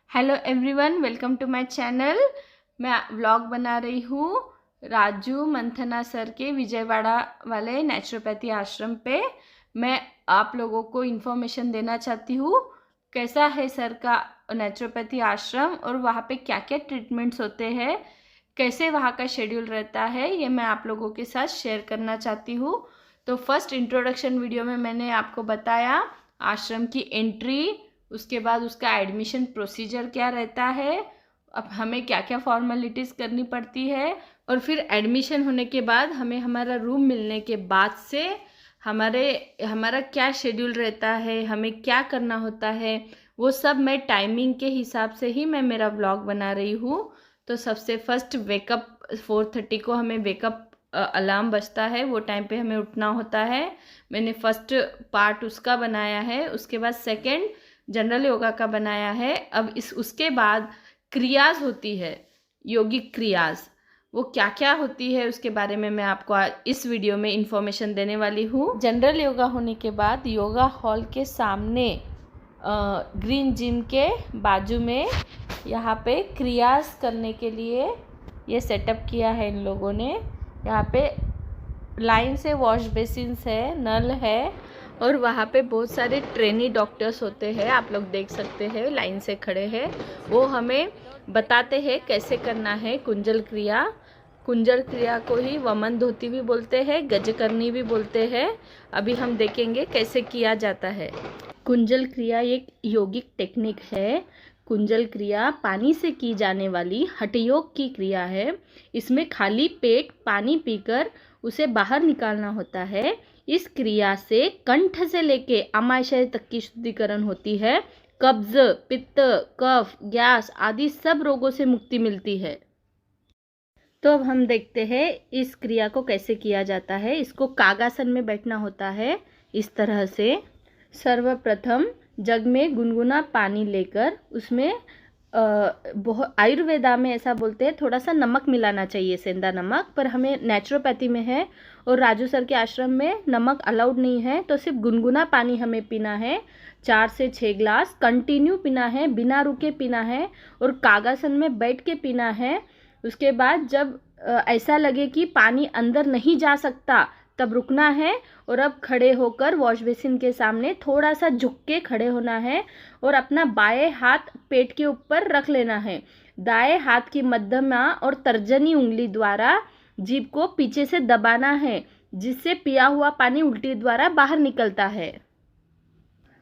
Hello everyone, welcome to my channel. मैं vlog बना रही हूँ राजू मंथना सर के विजयवाड़ा वाले नेचुरोपैथी आश्रम पे। मैं आप लोगों को इन्फॉर्मेशन देना चाहती हूँ कैसा है सर का नेचुरोपैथी आश्रम और वहाँ पे क्या क्या ट्रीटमेंट्स होते हैं, कैसे वहाँ का शेड्यूल रहता है, ये मैं आप लोगों के साथ शेयर करना चाहती हूँ। तो फर्स्ट इंट्रोडक्शन वीडियो में मैंने आपको बताया आश्रम की एंट्री, उसके बाद उसका एडमिशन प्रोसीजर क्या रहता है, अब हमें क्या क्या फॉर्मेलिटीज़ करनी पड़ती है, और फिर एडमिशन होने के बाद हमें हमारा रूम मिलने के बाद से हमारा क्या शेड्यूल रहता है, हमें क्या करना होता है, वो सब मैं टाइमिंग के हिसाब से ही मैं मेरा व्लॉग बना रही हूँ। तो सबसे फर्स्ट वेकअप 4:30 को हमें वेकअप अलार्म बजता है, वो टाइम पे हमें उठना होता है। मैंने फर्स्ट पार्ट उसका बनाया है, उसके बाद सेकंड जनरल योगा का बनाया है। अब उसके बाद क्रियाज होती है, योगिक क्रियाज, वो क्या क्या होती है उसके बारे में मैं आपको आज इस वीडियो में इंफॉर्मेशन देने वाली हूँ। जनरल योगा होने के बाद योगा हॉल के सामने ग्रीन जिम के बाजू में यहाँ पे क्रियाज करने के लिए ये सेटअप किया है इन लोगों ने। यहाँ पे लाइन से वॉश बेसिन्स है, नल है, और वहाँ पे बहुत सारे ट्रेनी डॉक्टर्स होते हैं, आप लोग देख सकते हैं लाइन से खड़े हैं। वो हमें बताते हैं कैसे करना है कुंजल क्रिया। कुंजल क्रिया को ही वमन धोती भी बोलते हैं, गजकरनी भी बोलते हैं। अभी हम देखेंगे कैसे किया जाता है। कुंजल क्रिया एक योगिक टेक्निक है। कुंजल क्रिया पानी से की जाने वाली हठयोग की क्रिया है। इसमें खाली पेट पानी पीकर उसे बाहर निकालना होता है। इस क्रिया से कंठ से लेके आमाशय तक की शुद्धिकरण होती है। कब्ज, पित्त, कफ, गैस आदि सब रोगों से मुक्ति मिलती है। तो अब हम देखते हैं इस क्रिया को कैसे किया जाता है। इसको कागासन में बैठना होता है इस तरह से। सर्वप्रथम जग में गुनगुना पानी लेकर उसमें बहुत आयुर्वेदा में ऐसा बोलते हैं थोड़ा सा नमक मिलाना चाहिए, सेंधा नमक, पर हमें नेचुरोपैथी में है और राजू सर के आश्रम में नमक अलाउड नहीं है, तो सिर्फ गुनगुना पानी हमें पीना है। 4 से 6 ग्लास कंटिन्यू पीना है, बिना रुके पीना है और कागासन में बैठ के पीना है। उसके बाद जब ऐसा लगे कि पानी अंदर नहीं जा सकता तब रुकना है और अब खड़े होकर वॉश बेसिन के सामने थोड़ा सा झुक के खड़े होना है और अपना बाएं हाथ पेट के ऊपर रख लेना है। दाएं हाथ की मध्यमा और तर्जनी उंगली द्वारा जीभ को पीछे से दबाना है, जिससे पिया हुआ पानी उल्टी द्वारा बाहर निकलता है।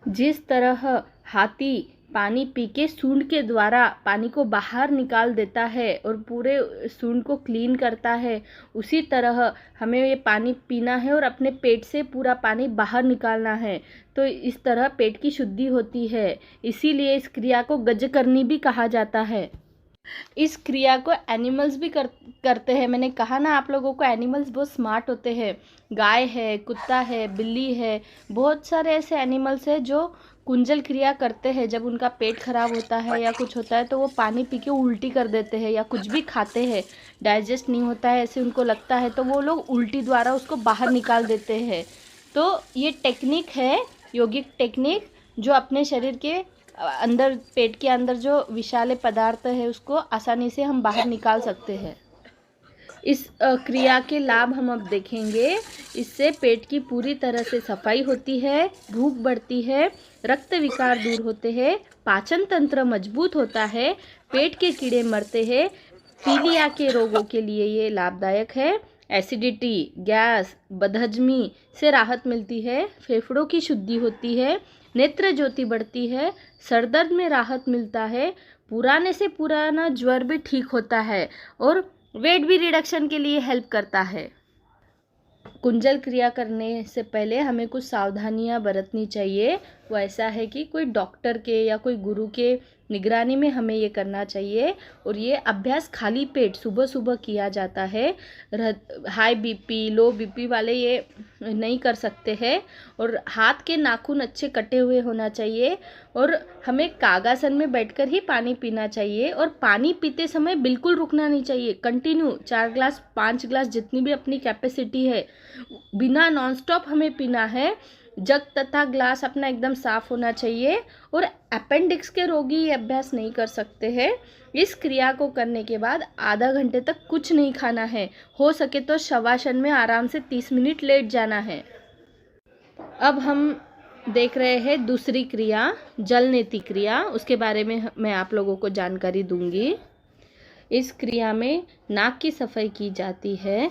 जिस तरह हाथी पानी पी के सूंड के द्वारा पानी को बाहर निकाल देता है और पूरे सूंड को क्लीन करता है, उसी तरह हमें ये पानी पीना है और अपने पेट से पूरा पानी बाहर निकालना है। तो इस तरह पेट की शुद्धि होती है। इसीलिए इस क्रिया को गजकरनी भी कहा जाता है। इस क्रिया को एनिमल्स भी करते हैं। मैंने कहा ना आप लोगों को, एनिमल्स बहुत स्मार्ट होते हैं। गाय है, कुत्ता है, बिल्ली है, बहुत सारे ऐसे एनिमल्स हैं जो कुंजल क्रिया करते हैं। जब उनका पेट खराब होता है या कुछ होता है तो वो पानी पी के उल्टी कर देते हैं, या कुछ भी खाते हैं डाइजेस्ट नहीं होता है ऐसे उनको लगता है, तो वो लोग उल्टी द्वारा उसको बाहर निकाल देते हैं। तो ये टेक्निक है, योगिक टेक्निक, जो अपने शरीर के अंदर, पेट के अंदर जो विषाले पदार्थ है उसको आसानी से हम बाहर निकाल सकते हैं। इस क्रिया के लाभ हम अब देखेंगे। इससे पेट की पूरी तरह से सफाई होती है, भूख बढ़ती है, रक्त विकार दूर होते हैं, पाचन तंत्र मजबूत होता है, पेट के कीड़े मरते हैं। पीलिया के रोगों के लिए ये लाभदायक है। एसिडिटी, गैस, बदहजमी से राहत मिलती है, फेफड़ों की शुद्धि होती है, नेत्र ज्योति बढ़ती है, सरदर्द में राहत मिलता है, पुराने से पुराना ज्वर भी ठीक होता है और वेट भी रिडक्शन के लिए हेल्प करता है। कुंजल क्रिया करने से पहले हमें कुछ सावधानियां बरतनी चाहिए। वो ऐसा है कि कोई डॉक्टर के या कोई गुरु के निगरानी में हमें ये करना चाहिए, और ये अभ्यास खाली पेट सुबह सुबह किया जाता है। हाई बीपी, लो बीपी वाले ये नहीं कर सकते हैं। और हाथ के नाखून अच्छे कटे हुए होना चाहिए, और हमें कागासन में बैठकर ही पानी पीना चाहिए। और पानी पीते समय बिल्कुल रुकना नहीं चाहिए, कंटिन्यू 4 ग्लास 5 ग्लास जितनी भी अपनी कैपेसिटी है बिना नॉन स्टॉप हमें पीना है। जग तथा ग्लास अपना एकदम साफ होना चाहिए। और अपेंडिक्स के रोगी ये अभ्यास नहीं कर सकते हैं। इस क्रिया को करने के बाद आधा घंटे तक कुछ नहीं खाना है। हो सके तो शवासन में आराम से 30 मिनट लेट जाना है। अब हम देख रहे हैं दूसरी क्रिया, जलनेति क्रिया। उसके बारे में मैं आप लोगों को जानकारी दूंगी। इस क्रिया में नाक की सफाई की जाती है।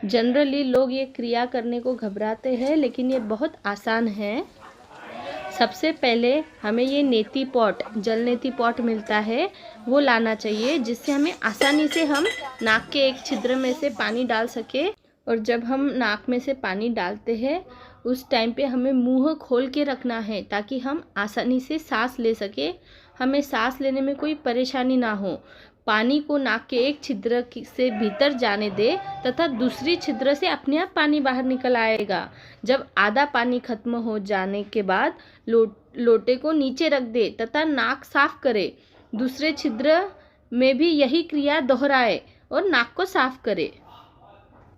जनरली लोग ये क्रिया करने को घबराते हैं, लेकिन ये बहुत आसान है। सबसे पहले हमें ये नेति पॉट, जल नेति पॉट मिलता है, वो लाना चाहिए, जिससे हमें आसानी से हम नाक के एक छिद्र में से पानी डाल सके। और जब हम नाक में से पानी डालते हैं उस टाइम पे हमें मुंह खोल के रखना है, ताकि हम आसानी से सांस ले सके, हमें सांस लेने में कोई परेशानी ना हो। पानी को नाक के एक छिद्र से भीतर जाने दे तथा दूसरी छिद्र से अपने आप पानी बाहर निकल आएगा। जब आधा पानी खत्म हो जाने के बाद लोटे को नीचे रख दे तथा नाक साफ करे। दूसरे छिद्र में भी यही क्रिया दोहराए और नाक को साफ करे।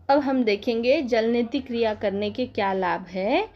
अब हम देखेंगे जलनेति क्रिया करने के क्या लाभ है।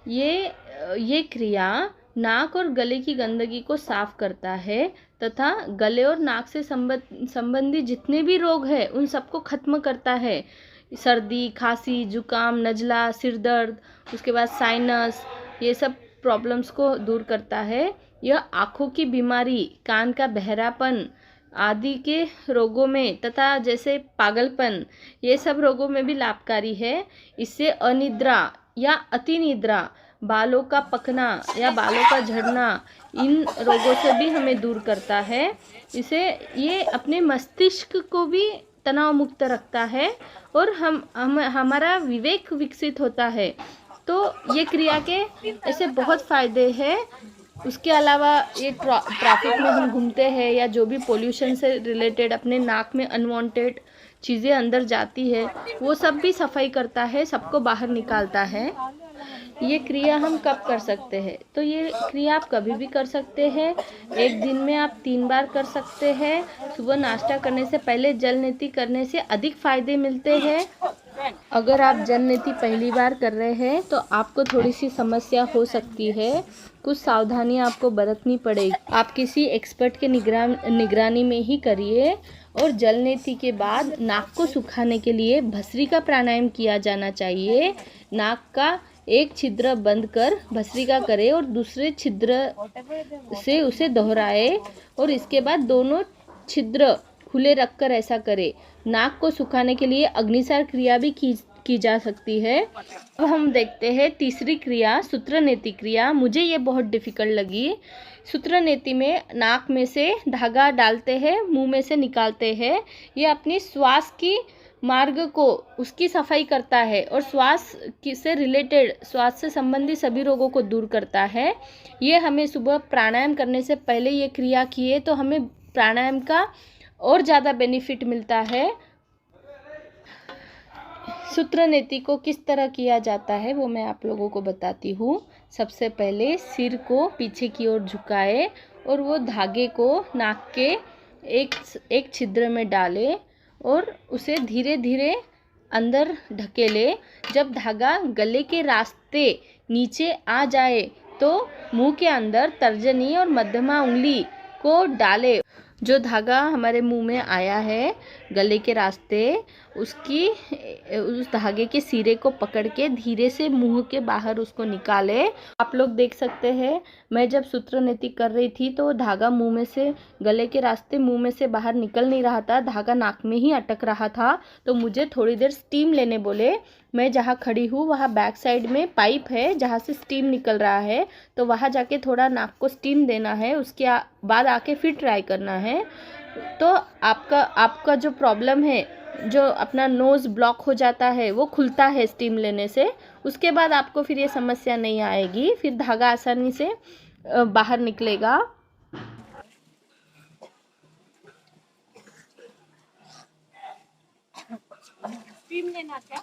ये क्रिया नाक और गले की गंदगी को साफ करता है तथा गले और नाक से संबंधित जितने भी रोग हैं उन सबको खत्म करता है। सर्दी, खांसी, जुकाम, नज़ला, सिर दर्द, उसके बाद साइनस, ये सब प्रॉब्लम्स को दूर करता है। यह आँखों की बीमारी, कान का बहरापन आदि के रोगों में तथा जैसे पागलपन, ये सब रोगों में भी लाभकारी है। इससे अनिद्रा या अतिनिद्रा, बालों का पकना या बालों का झड़ना, इन रोगों से भी हमें दूर करता है। इसे ये अपने मस्तिष्क को भी तनाव मुक्त रखता है और हमारा विवेक विकसित होता है। तो ये क्रिया के ऐसे बहुत फ़ायदे हैं। उसके अलावा ये ट्रैफिक में हम घूमते हैं या जो भी पोल्यूशन से रिलेटेड अपने नाक में अनवांटेड चीज़ें अंदर जाती है, वो सब भी सफाई करता है, सबको बाहर निकालता है। ये क्रिया हम कब कर सकते हैं? तो ये क्रिया आप कभी भी कर सकते हैं। एक दिन में आप 3 बार कर सकते हैं। सुबह नाश्ता करने से पहले जलनेति करने से अधिक फायदे मिलते हैं। अगर आप जलनेति पहली बार कर रहे हैं तो आपको थोड़ी सी समस्या हो सकती है। कुछ सावधानियां आपको बरतनी पड़ेगी। आप किसी एक्सपर्ट के निगरानी में ही करिए। और जलनेति के बाद नाक को सुखाने के लिए भस्त्रिका प्राणायाम किया जाना चाहिए। नाक का एक छिद्र बंद कर भस्त्रिका करे और दूसरे छिद्र से उसे दोहराए और इसके बाद दोनों छिद्र खुले रखकर ऐसा करे। नाक को सुखाने के लिए अग्निसार क्रिया भी की जा सकती है। अब हम देखते हैं तीसरी क्रिया, सूत्रनेति क्रिया। मुझे ये बहुत डिफ़िकल्ट लगी। सूत्रनेति में नाक में से धागा डालते हैं, मुंह में से निकालते हैं। ये अपनी श्वास की मार्ग को उसकी सफाई करता है और श्वास से रिलेटेड, श्वास से संबंधित सभी रोगों को दूर करता है। ये हमें सुबह प्राणायाम करने से पहले ये क्रिया किए तो हमें प्राणायाम का और ज़्यादा बेनिफिट मिलता है। सूत्रनेति को किस तरह किया जाता है वो मैं आप लोगों को बताती हूँ। सबसे पहले सिर को पीछे की ओर झुकाए और वो धागे को नाक के एक छिद्र में डाले और उसे धीरे धीरे अंदर ढकेले। जब धागा गले के रास्ते नीचे आ जाए तो मुंह के अंदर तर्जनी और मध्यमा उंगली को डाले। जो धागा हमारे मुंह में आया है गले के रास्ते, उस धागे के सिरे को पकड़ के धीरे से मुंह के बाहर उसको निकाले। आप लोग देख सकते हैं, मैं जब सूत्रनेति कर रही थी तो धागा मुंह में से, गले के रास्ते मुंह में से बाहर निकल नहीं रहा था, धागा नाक में ही अटक रहा था। तो मुझे थोड़ी देर स्टीम लेने बोले। मैं जहाँ खड़ी हूँ वहाँ बैक साइड में पाइप है जहाँ से स्टीम निकल रहा है, तो वहाँ जाके थोड़ा नाक को स्टीम देना है। उसके बाद आके फिर ट्राई करना है। तो आपका जो प्रॉब्लम है, जो अपना नोज़ ब्लॉक हो जाता है, वो खुलता है स्टीम लेने से। उसके बाद आपको फिर ये समस्या नहीं आएगी, फिर धागा आसानी से बाहर निकलेगा। स्टीम लेना क्या?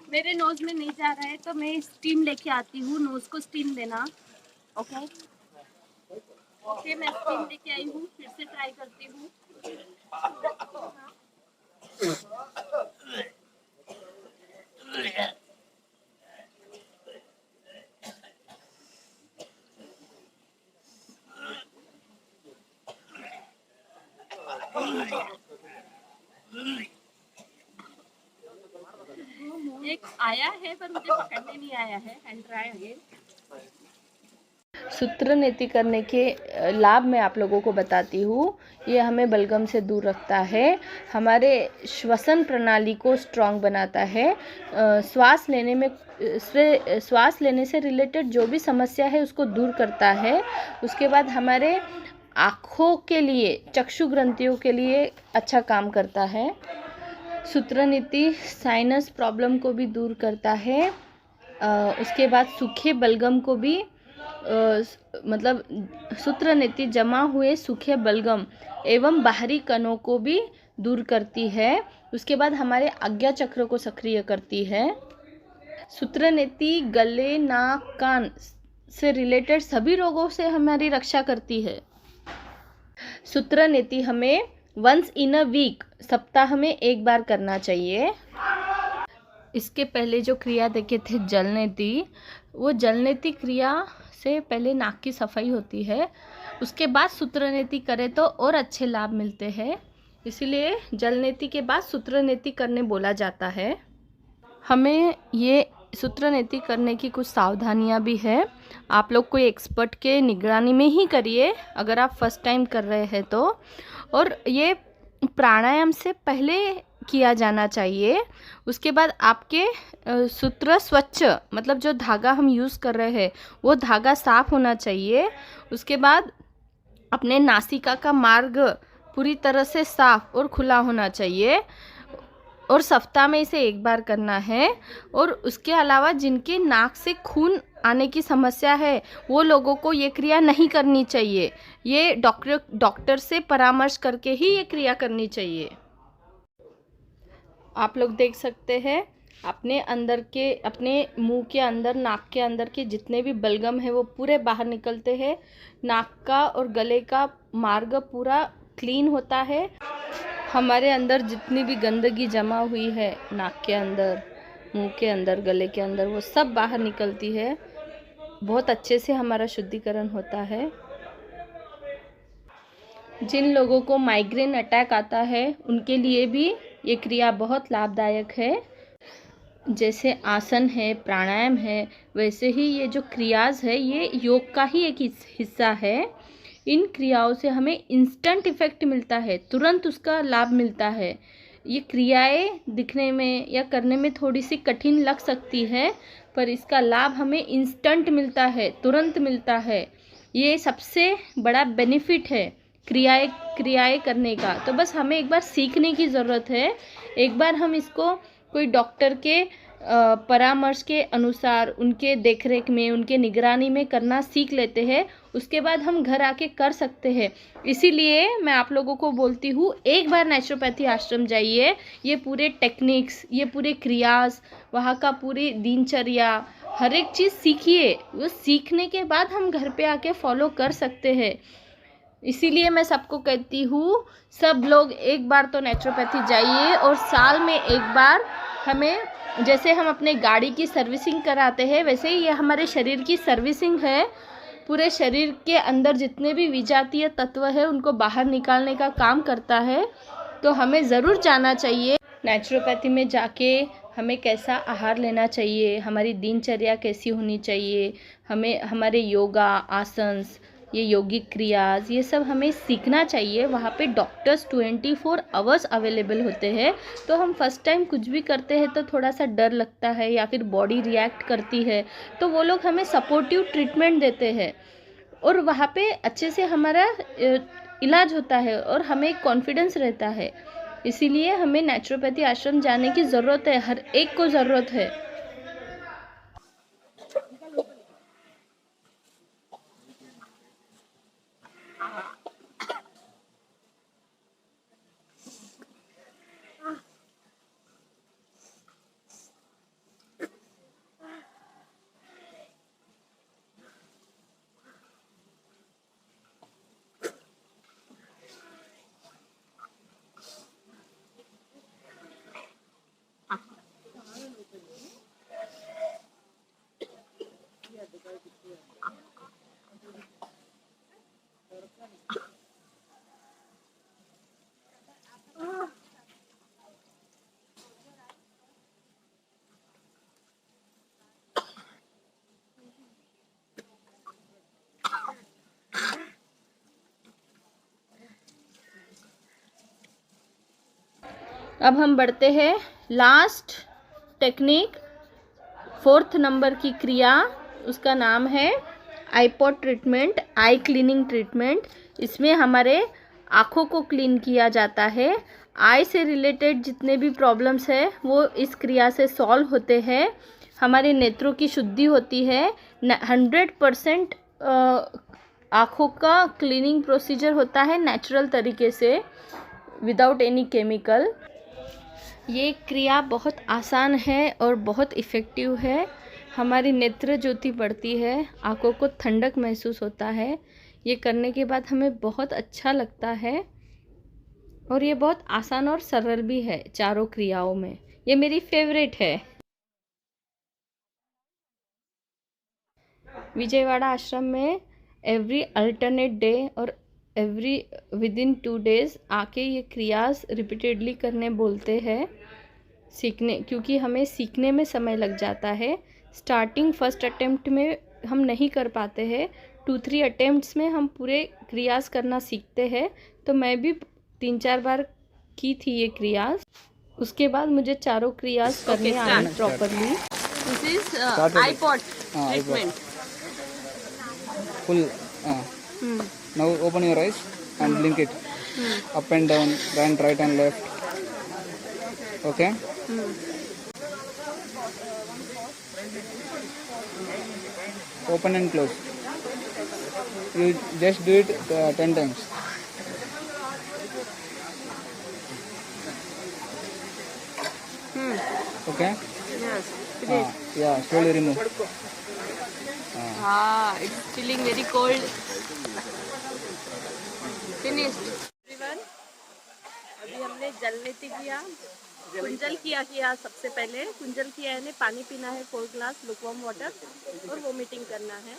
मेरे नोज में नहीं जा रहा है तो मैं स्टीम लेके आती हूँ, नोज को स्टीम देना। ओके ओके, मैं स्टीम लेके आई हूँ, फिर से ट्राई करती हूँ। एक आया है पर मुझे पकड़ने नहीं आया है। And try again. सूत्र नीति करने के लाभ मैं आप लोगों को बताती हूँ। ये हमें बलगम से दूर रखता है, हमारे श्वसन प्रणाली को स्ट्रांग बनाता है, श्वास लेने से रिलेटेड जो भी समस्या है उसको दूर करता है। उसके बाद हमारे आँखों के लिए, चक्षु ग्रंथियों के लिए अच्छा काम करता है। सूत्र नीति साइनस प्रॉब्लम को भी दूर करता है। उसके बाद सूखे बलगम को भी मतलब सूत्र नीति जमा हुए सूखे बलगम एवं बाहरी कणों को भी दूर करती है। उसके बाद हमारे आज्ञा चक्र को सक्रिय करती है। सूत्र नीति गले, नाक, कान से रिलेटेड सभी रोगों से हमारी रक्षा करती है। सूत्र नीति हमें वंस इन अ वीक, सप्ताह में एक बार करना चाहिए। इसके पहले जो क्रिया देखे थे जल नीति, वो जल नीति क्रिया से पहले नाक की सफाई होती है, उसके बाद सूत्र नीति करें तो और अच्छे लाभ मिलते हैं। इसीलिए जल नीति के बाद सूत्र नीति करने बोला जाता है। हमें ये सूत्र नीति करने की कुछ सावधानियां भी है। आप लोग कोई एक्सपर्ट के निगरानी में ही करिए अगर आप फर्स्ट टाइम कर रहे हैं तो। और ये प्राणायाम से पहले किया जाना चाहिए। उसके बाद आपके सूत्र स्वच्छ, मतलब जो धागा हम यूज़ कर रहे हैं वो धागा साफ होना चाहिए। उसके बाद अपने नासिका का मार्ग पूरी तरह से साफ और खुला होना चाहिए और सप्ताह में इसे एक बार करना है। और उसके अलावा जिनके नाक से खून आने की समस्या है वो लोगों को ये क्रिया नहीं करनी चाहिए। ये डॉक्टर से परामर्श करके ही ये क्रिया करनी चाहिए। आप लोग देख सकते हैं अपने मुंह के अंदर, नाक के अंदर के जितने भी बलगम है वो पूरे बाहर निकलते हैं। नाक का और गले का मार्ग पूरा क्लीन होता है। हमारे अंदर जितनी भी गंदगी जमा हुई है नाक के अंदर, मुंह के अंदर, गले के अंदर, वो सब बाहर निकलती है। बहुत अच्छे से हमारा शुद्धिकरण होता है। जिन लोगों को माइग्रेन अटैक आता है उनके लिए भी ये क्रिया बहुत लाभदायक है। जैसे आसन है, प्राणायाम है, वैसे ही ये जो क्रियाज है ये योग का ही एक हिस्सा है। इन क्रियाओं से हमें इंस्टेंट इफेक्ट मिलता है, तुरंत उसका लाभ मिलता है। ये क्रियाएं दिखने में या करने में थोड़ी सी कठिन लग सकती है, पर इसका लाभ हमें इंस्टेंट मिलता है, तुरंत मिलता है। ये सबसे बड़ा बेनिफिट है क्रियाएं करने का। तो बस हमें एक बार सीखने की ज़रूरत है। एक बार हम इसको कोई डॉक्टर के परामर्श के अनुसार, उनके देखरेख में, उनके निगरानी में करना सीख लेते हैं, उसके बाद हम घर आके कर सकते हैं। इसीलिए मैं आप लोगों को बोलती हूँ एक बार नेचुरोपैथी आश्रम जाइए, ये पूरे टेक्निक्स, ये पूरे क्रियास, वहाँ का पूरी दिनचर्या, हर एक चीज़ सीखिए। वो सीखने के बाद हम घर पे आके फॉलो कर सकते हैं। इसीलिए मैं सबको कहती हूँ सब लोग एक बार तो नेचुरोपैथी जाइए। और साल में एक बार हमें, जैसे हम अपने गाड़ी की सर्विसिंग कराते हैं वैसे ही ये हमारे शरीर की सर्विसिंग है। पूरे शरीर के अंदर जितने भी विजातीय तत्व है उनको बाहर निकालने का काम करता है। तो हमें ज़रूर जाना चाहिए। नेचुरोपैथी में जाके हमें कैसा आहार लेना चाहिए, हमारी दिनचर्या कैसी होनी चाहिए, हमें हमारे योगा, आसन्स, ये योगिक क्रियाज, ये सब हमें सीखना चाहिए। वहाँ पे डॉक्टर्स 24 आवर्स अवेलेबल होते हैं। तो हम फर्स्ट टाइम कुछ भी करते हैं तो थोड़ा सा डर लगता है या फिर बॉडी रिएक्ट करती है, तो वो लोग हमें सपोर्टिव ट्रीटमेंट देते हैं और वहाँ पे अच्छे से हमारा इलाज होता है और हमें कॉन्फिडेंस रहता है। इसीलिए हमें नेचुरोपैथी आश्रम जाने की ज़रूरत है, हर एक को ज़रूरत है। अब हम बढ़ते हैं लास्ट टेक्निक, 4th नंबर की क्रिया, उसका नाम है आईपॉट ट्रीटमेंट, आई क्लीनिंग ट्रीटमेंट। इसमें हमारे आँखों को क्लीन किया जाता है। आई से रिलेटेड जितने भी प्रॉब्लम्स है वो इस क्रिया से सॉल्व होते हैं। हमारे नेत्रों की शुद्धि होती है। 100% आँखों का क्लीनिंग प्रोसीजर होता है नेचुरल तरीके से, विदाउट एनी केमिकल। ये क्रिया बहुत आसान है और बहुत इफ़ेक्टिव है। हमारी नेत्र ज्योति बढ़ती है, आँखों को ठंडक महसूस होता है। ये करने के बाद हमें बहुत अच्छा लगता है और ये बहुत आसान और सरल भी है चारों क्रियाओं में। ये मेरी फेवरेट है। विजयवाड़ा आश्रम में एवरी अल्टरनेट डे और एवरी विदिन 2 days आके ये क्रियास रिपीटेडली करने बोलते हैं सीखने, क्योंकि हमें सीखने में समय लग जाता है। स्टार्टिंग फर्स्ट अटेम्प्ट में हम नहीं कर पाते हैं, 2-3 अटेम्प्ट्स में हम पूरे क्रियास करना सीखते हैं। तो मैं भी 3-4 बार की थी ये क्रियास, उसके बाद मुझे चारों क्रियास करने आए properly. This is eye pot treatment. Full. Now open your eyes and blink it. Up and down, right and left. Okay. Open and close. You just do it 10 times. Okay. Yes. Yeah. Slowly remove. हाँ, it's feeling very cold. Finished. Everyone, अभी हमने जल नीति किया, कुंजल किया सबसे पहले। कुंजल किया यानी पानी पीना है 4 ग्लास लुकवार्म वाटर और वोमिटिंग करना है।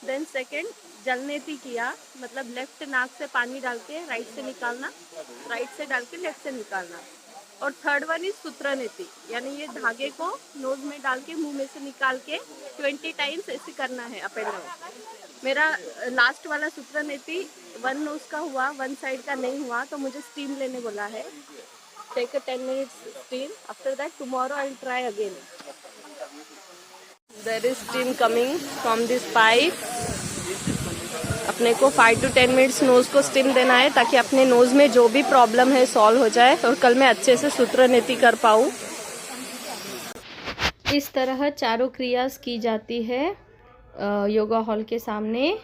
देन सेकंड जल नीति किया, मतलब लेफ्ट नाक से पानी डाल के राइट से निकालना, राइट से डाल के लेफ्ट से निकालना। और थर्ड वन इज सूत्र नीति, यानी ये धागे को नोज में डाल के मुंह में से निकाल के 20 टाइम्स ऐसे करना है अप एंड डाउन। मेरा लास्ट वाला सूत्र नीति 1 नोज का हुआ, 1 साइड का नहीं हुआ, तो मुझे स्टीम लेने बोला है। Take a 10 minutes steam. After that tomorrow I will try again. There is steam coming from this pipe. अपने को 5 to 10 minutes नोज को स्टीम देना है ताकि अपने नोज में जो भी प्रॉब्लम है सॉल्व हो जाए और कल मैं अच्छे से सूत्र नीति कर पाऊँ। इस तरह चारों क्रियास की जाती है योगा हॉल के सामने।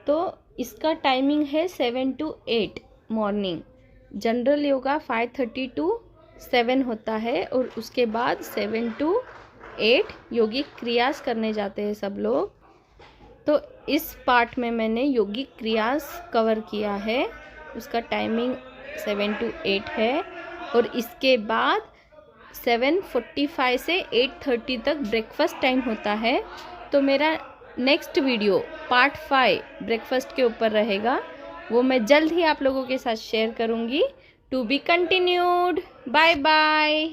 तो इसका टाइमिंग है 7 to 8 morning. General yoga 5:30 to 7 होता है और उसके बाद 7 to 8 योगिक क्रियास करने जाते हैं सब लोग। तो इस पार्ट में मैंने योगिक क्रियास कवर किया है, उसका टाइमिंग 7 to 8 है। और इसके बाद 7:45 से 8:30 तक ब्रेकफास्ट टाइम होता है। तो मेरा नेक्स्ट वीडियो पार्ट 5 ब्रेकफास्ट के ऊपर रहेगा, वो मैं जल्द ही आप लोगों के साथ शेयर करूँगी। To be continued. Bye bye.